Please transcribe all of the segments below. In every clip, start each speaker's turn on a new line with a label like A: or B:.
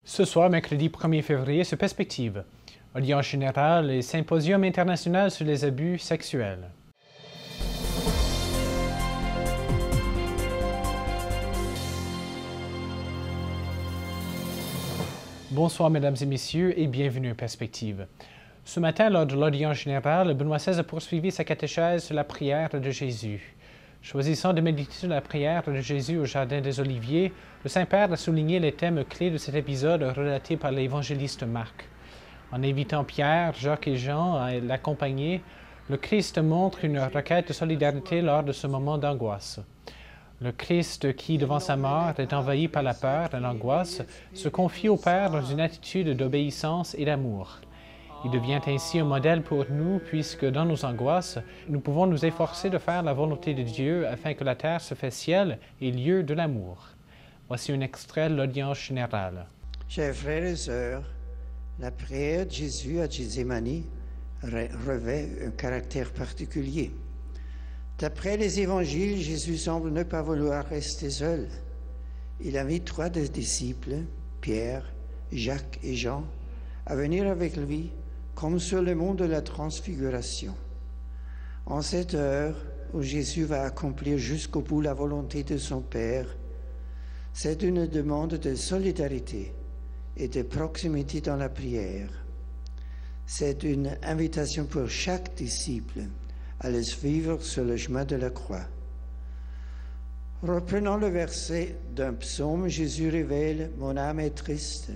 A: Ce soir, mercredi 1er février, sur Perspective, audience générale et symposium international sur les abus sexuels. Bonsoir, mesdames et messieurs, et bienvenue à Perspective. Ce matin, lors de l'audience générale, Benoît XVI a poursuivi sa catéchèse sur la prière de Jésus. Choisissant de méditer sur la prière de Jésus au Jardin des Oliviers, le Saint-Père a souligné les thèmes clés de cet épisode relaté par l'évangéliste Marc. En invitant Pierre, Jacques et Jean à l'accompagner, le Christ montre une requête de solidarité lors de ce moment d'angoisse. Le Christ qui, devant sa mort, est envahi par la peur et l'angoisse, se confie au Père dans une attitude d'obéissance et d'amour. Il devient ainsi un modèle pour nous, puisque dans nos angoisses, nous pouvons nous efforcer de faire la volonté de Dieu afin que la terre se fasse ciel et lieu de l'amour. Voici un extrait de l'audience générale.
B: Chers frères et sœurs, la prière de Jésus à Gethsémani revêt un caractère particulier. D'après les évangiles, Jésus semble ne pas vouloir rester seul. Il invite 3 des disciples, Pierre, Jacques et Jean, à venir avec lui, comme sur le mont de la Transfiguration. En cette heure où Jésus va accomplir jusqu'au bout la volonté de son Père, c'est une demande de solidarité et de proximité dans la prière. C'est une invitation pour chaque disciple à le suivre sur le chemin de la croix. Reprenant le verset d'un psaume, Jésus révèle « Mon âme est triste ».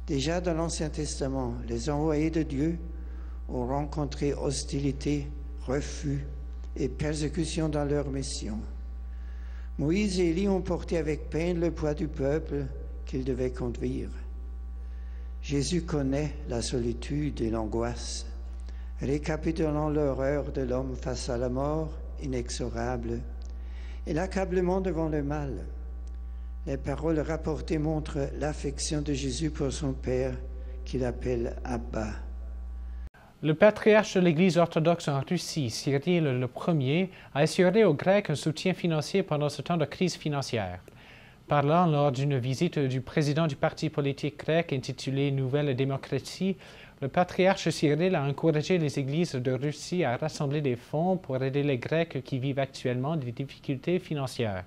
B: Déjà dans l'Ancien Testament, les envoyés de Dieu ont rencontré hostilité, refus et persécution dans leur mission. Moïse et Élie ont porté avec peine le poids du peuple qu'ils devaient conduire. Jésus connaît la solitude et l'angoisse, récapitulant l'horreur de l'homme face à la mort inexorable et l'accablement devant le mal. Les paroles rapportées montrent l'affection de Jésus pour son Père, qu'il appelle Abba.
A: Le patriarche de l'Église orthodoxe en Russie, Cyril le Ier, a assuré aux Grecs un soutien financier pendant ce temps de crise financière. Parlant lors d'une visite du président du parti politique grec intitulé Nouvelle Démocratie, le patriarche Cyril a encouragé les églises de Russie à rassembler des fonds pour aider les Grecs qui vivent actuellement des difficultés financières.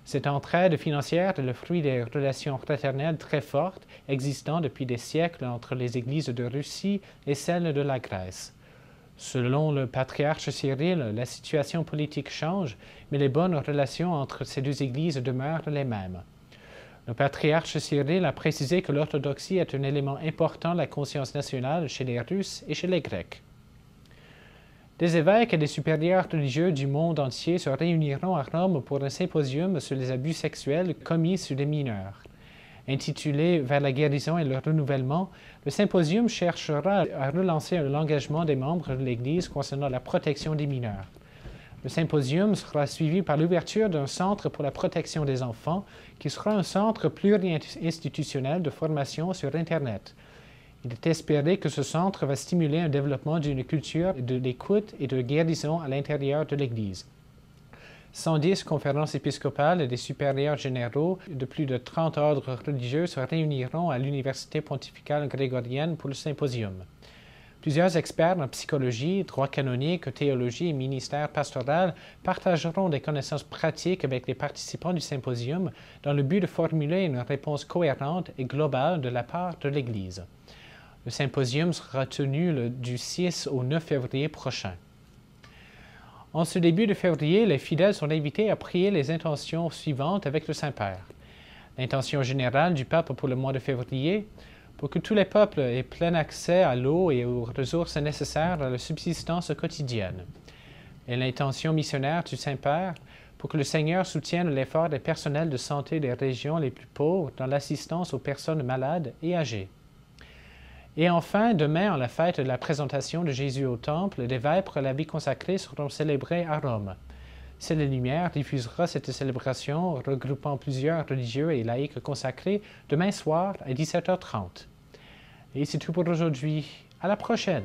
A: Cette entraide financière est le fruit des relations fraternelles très fortes existant depuis des siècles entre les églises de Russie et celles de la Grèce. Selon le patriarche Cyril, la situation politique change, mais les bonnes relations entre ces deux églises demeurent les mêmes. Le patriarche Cyril a précisé que l'orthodoxie est un élément important de la conscience nationale chez les Russes et chez les Grecs. Des évêques et des supérieurs religieux du monde entier se réuniront à Rome pour un symposium sur les abus sexuels commis sur les mineurs. Intitulé « Vers la guérison et le renouvellement », le symposium cherchera à relancer l'engagement des membres de l'Église concernant la protection des mineurs. Le symposium sera suivi par l'ouverture d'un centre pour la protection des enfants, qui sera un centre pluri-institutionnel de formation sur Internet. Il est espéré que ce centre va stimuler un développement d'une culture de l'écoute et de guérison à l'intérieur de l'Église. 110 conférences épiscopales et des supérieurs généraux de plus de 30 ordres religieux se réuniront à l'Université pontificale grégorienne pour le symposium. Plusieurs experts en psychologie, droit canonique, théologie et ministère pastoral partageront des connaissances pratiques avec les participants du symposium dans le but de formuler une réponse cohérente et globale de la part de l'Église. Le symposium sera tenu du 6 au 9 février prochain. En ce début de février, les fidèles sont invités à prier les intentions suivantes avec le Saint-Père. L'intention générale du pape pour le mois de février, pour que tous les peuples aient plein accès à l'eau et aux ressources nécessaires à la subsistance quotidienne. Et l'intention missionnaire du Saint-Père, pour que le Seigneur soutienne l'effort des personnels de santé des régions les plus pauvres dans l'assistance aux personnes malades et âgées. Et enfin, demain, en la fête de la présentation de Jésus au Temple, des vêpres à la vie consacrée seront célébrées à Rome. C'est la Lumière diffusera cette célébration regroupant plusieurs religieux et laïcs consacrés demain soir à 17h30. Et c'est tout pour aujourd'hui. À la prochaine!